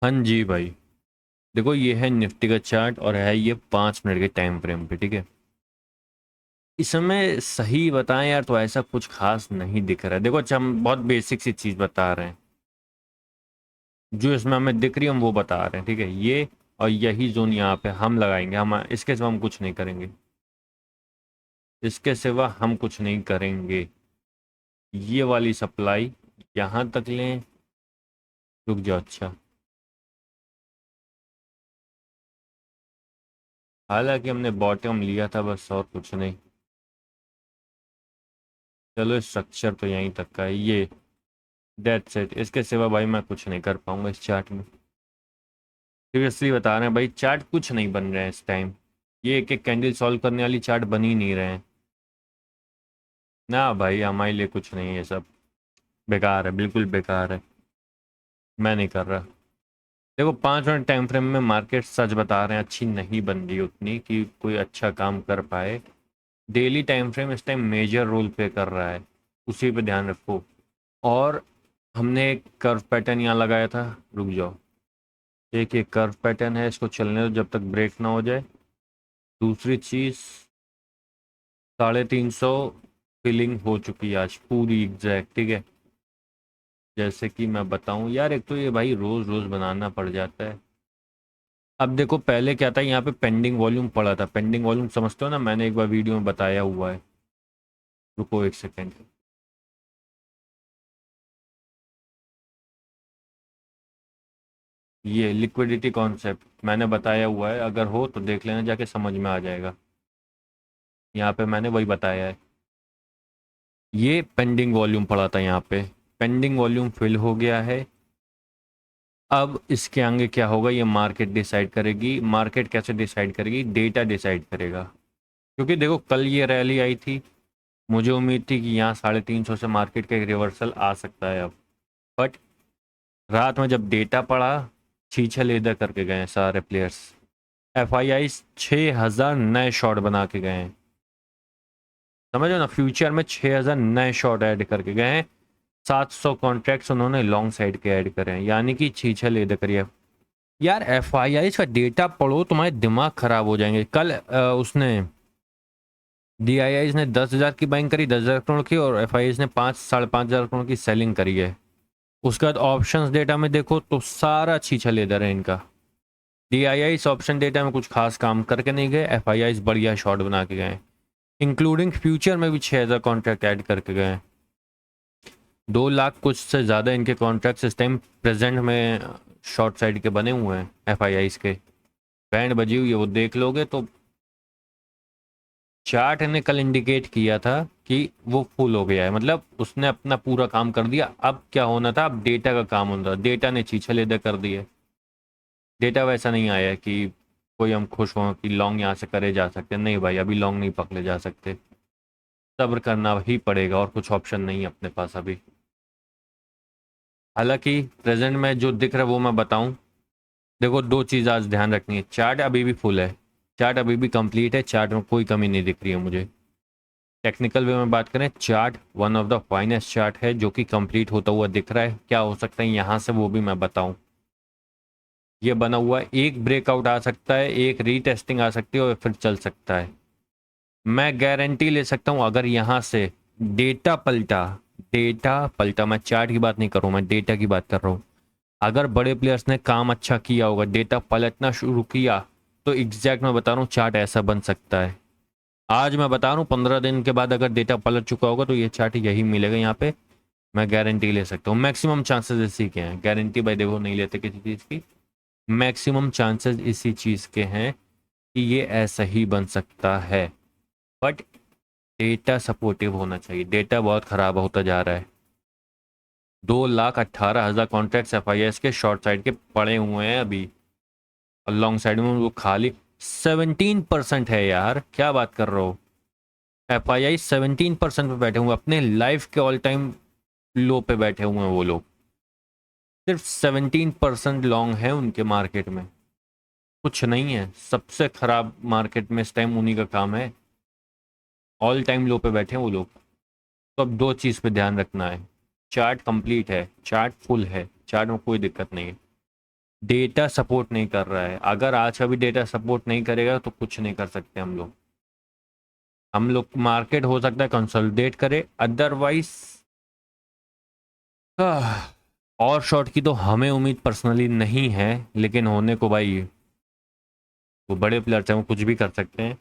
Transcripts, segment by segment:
हाँ जी भाई। देखो ये है निफ्टी का चार्ट और है ये 5 मिनट के टाइम फ्रेम पे, ठीक है। इसमें सही बताएं यार तो ऐसा कुछ खास नहीं दिख रहा है। देखो अच्छा, हम बहुत बेसिक सी चीज़ बता रहे हैं, जो इसमें हमें दिख रही है हम वो बता रहे हैं, ठीक है। ये और यही जोन यहाँ पे हम लगाएंगे, हम इसके सिवा हम कुछ नहीं करेंगे, इसके सिवा हम कुछ नहीं करेंगे। ये वाली सप्लाई यहाँ तक लें। रुक जाओ, अच्छा। हालांकि हमने बॉटम लिया था बस, और कुछ नहीं। चलो स्ट्रक्चर तो यहीं तक का है ये। दैट्स इट, इसके सिवा भाई मैं कुछ नहीं कर पाऊंगा इस चार्ट में। सीरियसली बता रहे हैं भाई, चार्ट कुछ नहीं बन रहे हैं इस टाइम। ये एक एक कैंडल सॉल्व करने वाली चार्ट बन ही नहीं रहे हैं। ना भाई, हमारे लिए कुछ नहीं है ये सब। बेकार है, बिल्कुल बेकार है। मैं नहीं कर रहा। देखो 5 मिनट टाइम फ्रेम में मार्केट सच बता रहे हैं अच्छी नहीं बन रही उतनी कि कोई अच्छा काम कर पाए। डेली टाइम फ्रेम इस टाइम मेजर रोल प्ले कर रहा है, उसी पे ध्यान रखो। और हमने एक कर्व पैटर्न यहाँ लगाया था। रुक जाओ, एक ये कर्व पैटर्न है, इसको चलने दो जब तक ब्रेक ना हो जाए। दूसरी चीज़, 350 फिलिंग हो चुकी है आज पूरी एग्जैक्ट, ठीक है। जैसे कि मैं बताऊं यार, एक तो ये भाई रोज रोज बनाना पड़ जाता है। अब देखो पहले क्या था, यहाँ पे पेंडिंग वॉल्यूम पड़ा था। पेंडिंग वॉल्यूम समझते हो ना, मैंने एक बार वीडियो में बताया हुआ है। रुको एक सेकेंड। ये लिक्विडिटी कॉन्सेप्ट मैंने बताया हुआ है, अगर हो तो देख लेना जाके, समझ में आ जाएगा। यहाँ पे मैंने वही बताया है। ये पेंडिंग वॉल्यूम पड़ा था यहाँ पे, पेंडिंग वॉल्यूम फिल हो गया है। अब इसके आगे क्या होगा ये मार्केट डिसाइड करेगी। मार्केट कैसे डिसाइड करेगी? डेटा डिसाइड करेगा। क्योंकि देखो कल ये रैली आई थी, मुझे उम्मीद थी कि यहाँ 350 से मार्केट का एक रिवर्सल आ सकता है अब। बट रात में जब डेटा पड़ा, छीछे लेदर करके गए हैं सारे प्लेयर्स। एफ आई आई 6,000 नए शॉट बना के गए हैं। समझो ना, फ्यूचर में 6,000 नए शॉट ऐड करके गए हैं। 700 कॉन्ट्रैक्ट्स उन्होंने लॉन्ग साइड के ऐड करे हैं, यानी कि छीछे लेदर करिए। यार एफ आई आई का डेटा पढ़ो, तुम्हारे दिमाग खराब हो जाएंगे। कल उसने डी आई आई ने 10,000 की बाइंग करी, 10,000 करोड़ की, और एफ आई आई ने 5-5.5 हजार करोड़ की सेलिंग करी है। उसके बाद ऑप्शंस डेटा में देखो तो सारा छीछा लेदर है इनका। D I I option data में कुछ खास काम करके नहीं गए, एफ आई आई बढ़िया शॉट बना के गए, इंक्लूडिंग फ्यूचर में भी 6,000 कॉन्ट्रैक्ट ऐड करके गए। 2 लाख कुछ से ज़्यादा इनके कॉन्ट्रैक्ट्स इस टाइम प्रेजेंट में शॉर्ट साइड के बने हुए हैं एफ आई आई के। बैंड बजी हुई है, वो देख लोगे तो। चार्ट ने कल इंडिकेट किया था कि वो फुल हो गया है, मतलब उसने अपना पूरा काम कर दिया। अब क्या होना था, अब डेटा का काम होना था। डेटा ने छीछे लेदर कर दिए। डेटा वैसा नहीं आया कि कोई हम खुश हों कि लॉन्ग यहाँ से करे जा सकते। नहीं भाई, अभी लॉन्ग नहीं पकड़े जा सकते, सब्र करना ही पड़ेगा, और कुछ ऑप्शन नहीं है अपने पास अभी। हालांकि प्रेजेंट में जो दिख रहा है वो मैं बताऊं। देखो दो चीज़ आज ध्यान रखनी है, चार्ट अभी भी फुल है, चार्ट अभी भी कंप्लीट है, चार्ट में कोई कमी नहीं दिख रही है मुझे। टेक्निकल वे में बात करें, chart one of the finest chart है जो कि कंप्लीट होता हुआ दिख रहा है। क्या हो सकता है यहाँ से वो भी मैं बताऊं। ये बना हुआ है, एक ब्रेकआउट आ सकता है, एक रीटेस्टिंग आ सकती है, और फिर चल सकता है। मैं गारंटी ले सकता हूँ अगर यहाँ से डेटा पलटा, डेटा पलटा, मैं चार्ट की बात नहीं कर रहा हूँ, मैं डेटा की बात कर रहा हूँ। अगर बड़े प्लेयर्स ने काम अच्छा किया होगा, डेटा पलटना शुरू किया, तो एग्जैक्ट मैं बता रहा हूँ चार्ट ऐसा बन सकता है। आज मैं बता रहा हूँ 15 दिन के बाद अगर डेटा पलट चुका होगा तो ये चार्ट यही मिलेगा यहाँ पे। मैं गारंटी ले सकता हूँ, मैक्सिमम चांसेस इसी के हैं। गारंटी भाई देखो नहीं लेते किसी चीज़ की। मैक्सिमम चांसेस इसी चीज़ के हैं कि ये ऐसा ही बन सकता है। बट डेटा सपोर्टिव होना चाहिए, डेटा बहुत ख़राब होता जा रहा है। 2,18,000 कॉन्ट्रैक्ट्स एफ आई एस के शॉर्ट साइड के पड़े हुए हैं अभी, और लॉन्ग साइड में वो खाली 17% है। यार क्या बात कर रहे हो, एफ आई आई 17% पे बैठे हुए, अपने लाइफ के ऑल टाइम लो पे बैठे हुए हैं वो लोग। सिर्फ 17% लॉन्ग है उनके मार्केट में, कुछ नहीं है। सबसे खराब मार्केट में इस टाइम उन्हीं का काम है, ऑल टाइम लो पे बैठे हैं वो लोग। तो अब दो चीज़ पे ध्यान रखना है, चार्ट कंप्लीट है, चार्ट फुल है, चार्ट में कोई दिक्कत नहीं है। डेटा सपोर्ट नहीं कर रहा है। अगर आज का भी डेटा सपोर्ट नहीं करेगा तो कुछ नहीं कर सकते हम लोग मार्केट हो सकता है कंसोलिडेट करे, अदरवाइज और शॉर्ट की तो हमें उम्मीद पर्सनली नहीं है, लेकिन होने को भाई वो बड़े प्लेयर्स हैं, वो कुछ भी कर सकते हैं।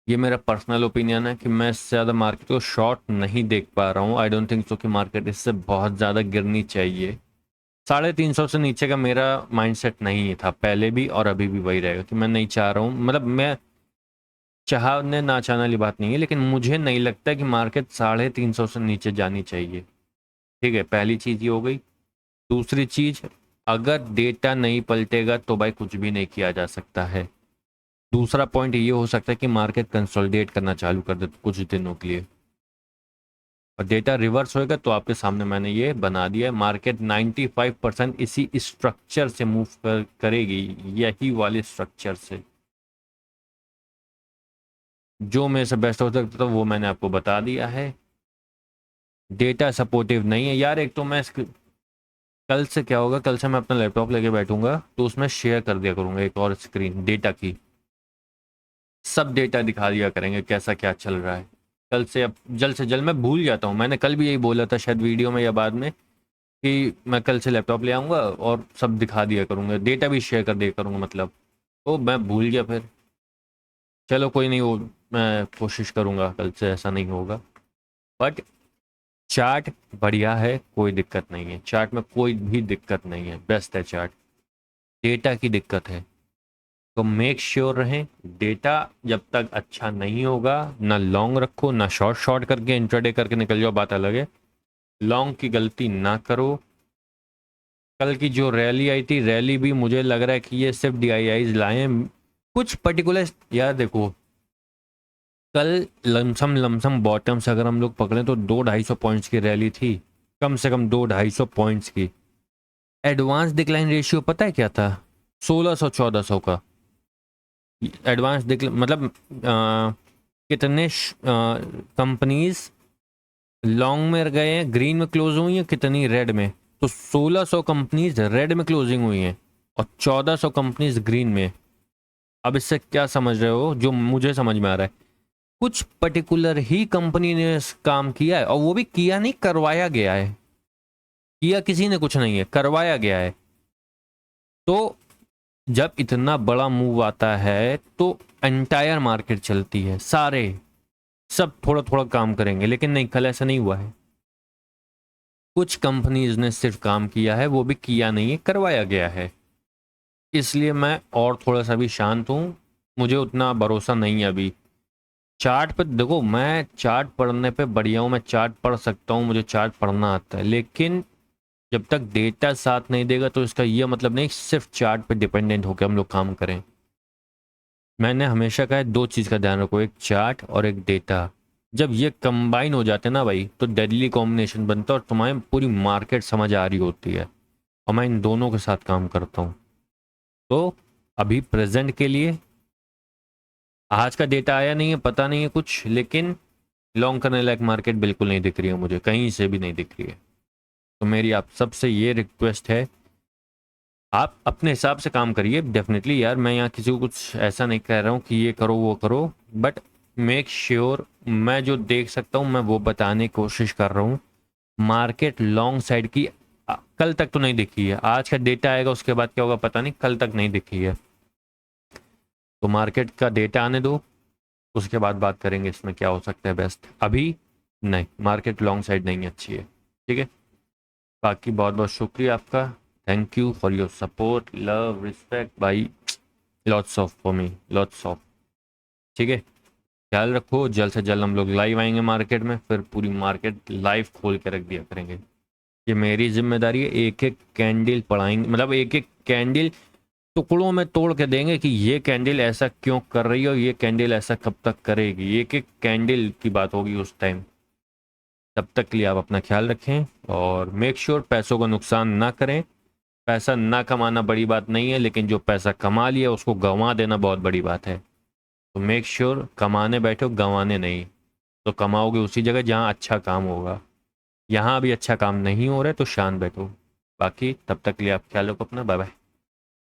ये मेरा पर्सनल ओपिनियन है कि मैं इससे ज़्यादा मार्केट को शॉर्ट नहीं देख पा रहा हूँ। आई डोंट थिंक सो कि मार्केट इससे बहुत ज़्यादा गिरनी चाहिए। 350 से नीचे का मेरा माइंडसेट नहीं था पहले भी, और अभी भी वही रहेगा कि मैं नहीं चाह रहा हूँ। मतलब मैं चाहने ना चाहने वाली बात नहीं है, लेकिन मुझे नहीं लगता कि मार्केट 350 से नीचे जानी चाहिए। ठीक है, पहली चीज़ ये हो गई। दूसरी चीज़, अगर डेटा नहीं पलटेगा तो भाई कुछ भी नहीं किया जा सकता है। दूसरा पॉइंट ये हो सकता है कि मार्केट कंसोलिडेट करना चालू कर दे कुछ दिनों के लिए, और डेटा रिवर्स होएगा तो आपके सामने मैंने ये बना दिया है। मार्केट 95% इसी स्ट्रक्चर से मूव करेगी, यही वाले स्ट्रक्चर से। जो मेरे से बेस्ट हो सकता था वो मैंने आपको बता दिया है। डेटा सपोर्टिव नहीं है यार। एक तो मैं कल से क्या होगा, कल से मैं अपना लैपटॉप लेके बैठूंगा तो उसमें शेयर कर दिया करूंगा एक और स्क्रीन डेटा की। सब डेटा दिखा दिया करेंगे कैसा क्या चल रहा है कल से। अब जल्द से जल्द, मैं भूल जाता हूँ, मैंने कल भी यही बोला था शायद वीडियो में या बाद में, कि मैं कल से लैपटॉप ले आऊँगा और सब दिखा दिया करूँगा, डेटा भी शेयर कर दिया करूँगा मतलब। तो मैं भूल गया फिर। चलो कोई नहीं, वो मैं कोशिश करूँगा कल से ऐसा नहीं होगा। बट चार्ट बढ़िया है, कोई दिक्कत नहीं है, चार्ट में कोई भी दिक्कत नहीं है, बेस्ट है चार्ट। डेटा की दिक्कत है, तो मेक श्योर रहें डेटा जब तक अच्छा नहीं होगा ना लॉन्ग रखो, ना शॉर्ट शॉर्ट करके इंट्राडे करके निकल जाओ, बात अलग है। लॉन्ग की गलती ना करो। कल की जो रैली आई थी, रैली भी मुझे लग रहा है कि ये सिर्फ DIIs लाए हैं कुछ पर्टिकुलर। यार देखो, कल लमसम लमसम बॉटम से अगर हम लोग पकड़ें तो 200-250 पॉइंट्स की रैली थी, कम से कम 200-250 पॉइंट्स की। एडवांस डिक्लाइन रेशियो पता है क्या था? 1600-1400 का एडवांस मतलब कितने कंपनीज लॉन्ग में गए हैं, ग्रीन में क्लोज हुई हैं, कितनी रेड में। तो 1600 कंपनीज रेड में क्लोजिंग हुई हैं और 1400 कंपनीज ग्रीन में। अब इससे क्या समझ रहे हो? जो मुझे समझ में आ रहा है, कुछ पर्टिकुलर ही कंपनी ने काम किया है, और वो भी किया नहीं, करवाया गया है। किया किसी ने कुछ नहीं है, करवाया गया है। तो जब इतना बड़ा मूव आता है तो एंटायर मार्केट चलती है, सारे सब थोड़ा थोड़ा काम करेंगे, लेकिन नहीं, कल ऐसा नहीं हुआ है। कुछ कंपनीज ने सिर्फ काम किया है, वो भी किया नहीं है, करवाया गया है। इसलिए मैं और थोड़ा सा भी शांत हूँ, मुझे उतना भरोसा नहीं है अभी। चार्ट पे देखो, मैं चार्ट पढ़ने पे बढ़िया हूँ, मैं चार्ट पढ़ सकता हूँ, मुझे चार्ट पढ़ना आता है, लेकिन जब तक डेटा साथ नहीं देगा तो इसका ये मतलब नहीं सिर्फ चार्ट पे डिपेंडेंट होकर हम लोग काम करें। मैंने हमेशा कहा है, दो चीज़ का ध्यान रखो, एक चार्ट और एक डेटा। जब ये कंबाइन हो जाते हैं ना भाई, तो डेडली कॉम्बिनेशन बनता है और तुम्हारी पूरी मार्केट समझ आ रही होती है। और मैं इन दोनों के साथ काम करता हूँ। तो अभी प्रेजेंट के लिए आज का डेटा आया नहीं है, पता नहीं है कुछ, लेकिन लॉन्ग करने लायक मार्केट बिल्कुल नहीं दिख रही है मुझे, कहीं से भी नहीं दिख रही है। तो मेरी आप सबसे ये रिक्वेस्ट है, आप अपने हिसाब से काम करिए डेफिनेटली यार। मैं यहाँ किसी को कुछ ऐसा नहीं कह रहा हूँ कि ये करो वो करो, बट मेक श्योर मैं जो देख सकता हूँ मैं वो बताने की कोशिश कर रहा हूँ। मार्केट लॉन्ग साइड की कल तक तो नहीं दिखी है, आज का डेटा आएगा उसके बाद क्या होगा पता नहीं, कल तक नहीं दिखी है। तो मार्केट का डेटा आने दो, उसके बाद बात करेंगे इसमें क्या हो सकता है बेस्ट। अभी नहीं, मार्केट लॉन्ग साइड नहीं अच्छी है। ठीक है, बाकी बहुत बहुत शुक्रिया आपका। Thank you for your support, love, respect भाई, lots of for me, lots of. ठीक है, ख्याल रखो, जल्द से जल्द हम लोग लाइव आएंगे मार्केट में, फिर पूरी मार्केट लाइव खोल के रख दिया करेंगे। ये मेरी जिम्मेदारी है, एक एक कैंडल पढ़ाएंगे, मतलब एक एक कैंडल टुकड़ों में तोड़ के देंगे कि ये कैंडल ऐसा क्यों कर रही है और ये कैंडल ऐसा कब तक करेगी। एक एक कैंडल की बात होगी उस टाइम। तब तक के लिए आप अपना ख्याल रखें और मेक श्योर पैसों का नुकसान ना करें। पैसा ना कमाना बड़ी बात नहीं है, लेकिन जो पैसा कमा लिया उसको गंवा देना बहुत बड़ी बात है। तो मेक श्योर कमाने बैठो, गंवाने नहीं। तो कमाओगे उसी जगह जहाँ अच्छा काम होगा। यहाँ भी अच्छा काम नहीं हो रहा है तो शांत बैठो। बाकी तब तक के लिए आप ख्याल रखो अपना, बाय बाय।